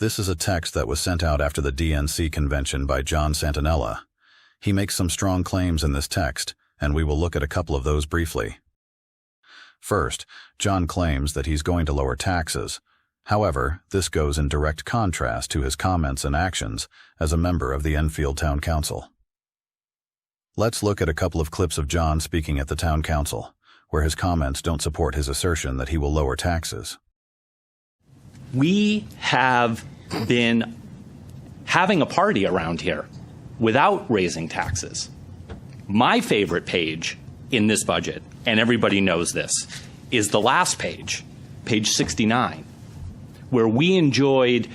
This is a text that was sent out after the DNC convention by John Santanella. He makes some strong claims in this text, and we will look at a couple of those briefly. First, John claims that he's going to lower taxes. However, this goes in direct contrast to his comments and actions as a member of the Enfield Town Council. Let's look at a couple of clips of John speaking at the Town Council, where his comments don't support his assertion that he will lower taxes. We have been having a party around here without raising taxes. My favorite page in this budget, and everybody knows this, is the last page, page 69, where we enjoyed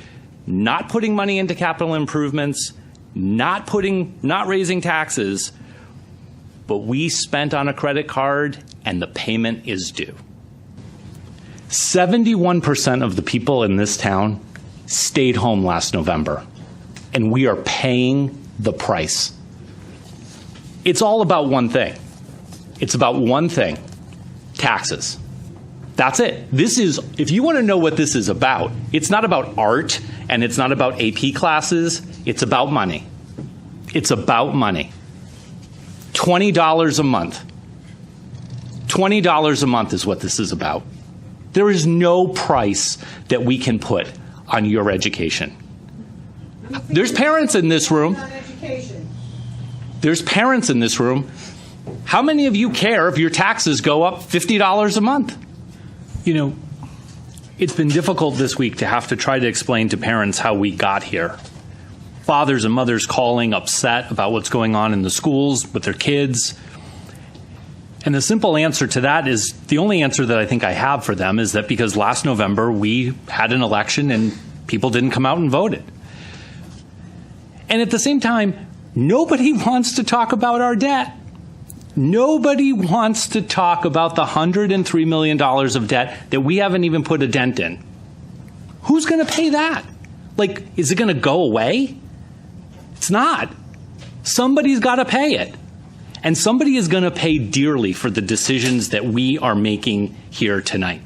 not putting money into capital improvements, not raising taxes, but we spent on a credit card and the payment is due. 71% of the people in this town stayed home last November, and we are paying the price. It's all about one thing. It's about one thing: taxes. That's it. This is, if you want to know what this is about, it's not about art and it's not about AP classes. It's about money. It's about money. $20 a month. $20 a month is what this is about. There is no price that we can put on your education. There's parents in this room. There's parents in this room. How many of you care if your taxes go up $50 a month? You know, it's been difficult this week to have to try to explain to parents how we got here. Fathers and mothers calling upset about what's going on in the schools with their kids. And the simple answer to that is, the only answer that I think I have for them is that because last November we had an election and people didn't come out and voted. And at the same time, nobody wants to talk about our debt. Nobody wants to talk about the $103 million of debt that we haven't even put a dent in. Who's going to pay that? Like, is it going to go away? It's not. Somebody's got to pay it. And somebody is going to pay dearly for the decisions that we are making here tonight.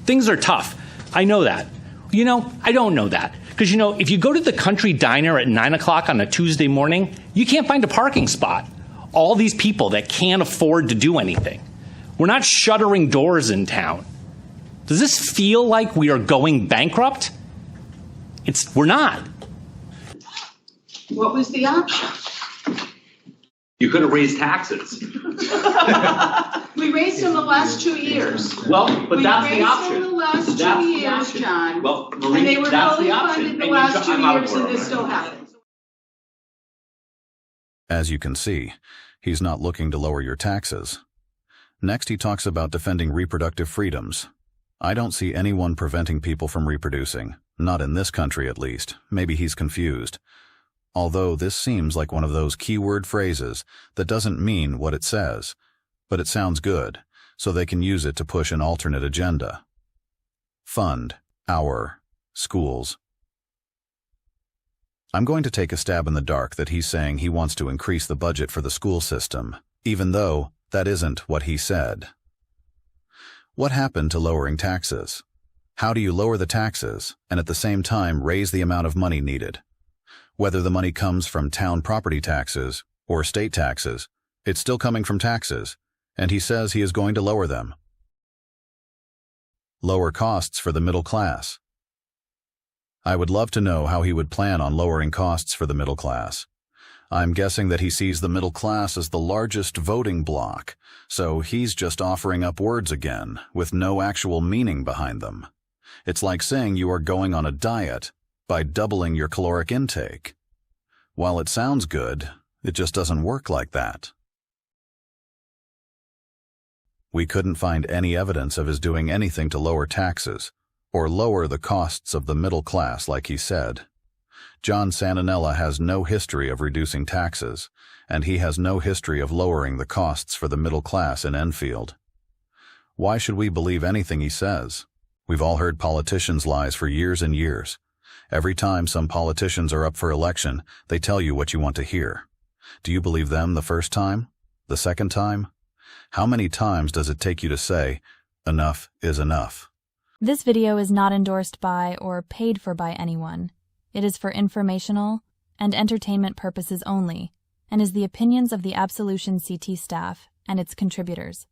Things are tough. I know that. You know, I don't know that. Because, you know, if you go to the country diner at 9 o'clock on a Tuesday morning, you can't find a parking spot. All these people that can't afford to do anything. We're not shuttering doors in town. Does this feel like we are going bankrupt? We're not. What was the option? You could have raised taxes. We raised them the last 2 years. Well, but that's the option. We raised them the last That's 2 the years, option. John. Well, Marie, and they were that's fully the option. funded the And last 2 I'm out of years, and order. this still happens. As you can see, he's not looking to lower your taxes. Next, he talks about defending reproductive freedoms. I don't see anyone preventing people from reproducing. Not in this country, at least. Maybe he's confused. Although this seems like one of those keyword phrases that doesn't mean what it says, but it sounds good, so they can use it to push an alternate agenda. Fund our schools. I'm going to take a stab in the dark that he's saying he wants to increase the budget for the school system, even though that isn't what he said. What happened to lowering taxes? How do you lower the taxes and at the same time raise the amount of money needed? Whether the money comes from town property taxes or state taxes, it's still coming from taxes, and he says he is going to lower them. Lower costs for the middle class. I would love to know how he would plan on lowering costs for the middle class. I'm guessing that he sees the middle class as the largest voting bloc, so he's just offering up words again, with no actual meaning behind them. It's like saying you are going on a diet by doubling your caloric intake. While it sounds good, it just doesn't work like that. We couldn't find any evidence of his doing anything to lower taxes, or lower the costs of the middle class like he said. John Santanella has no history of reducing taxes, and he has no history of lowering the costs for the middle class in Enfield. Why should we believe anything he says? We've all heard politicians' lies for years and years. Every time some politicians are up for election, they tell you what you want to hear. Do you believe them the first time? The second time? How many times does it take you to say, enough is enough? This video is not endorsed by or paid for by anyone. It is for informational and entertainment purposes only, and is the opinions of the Absolution CT staff and its contributors.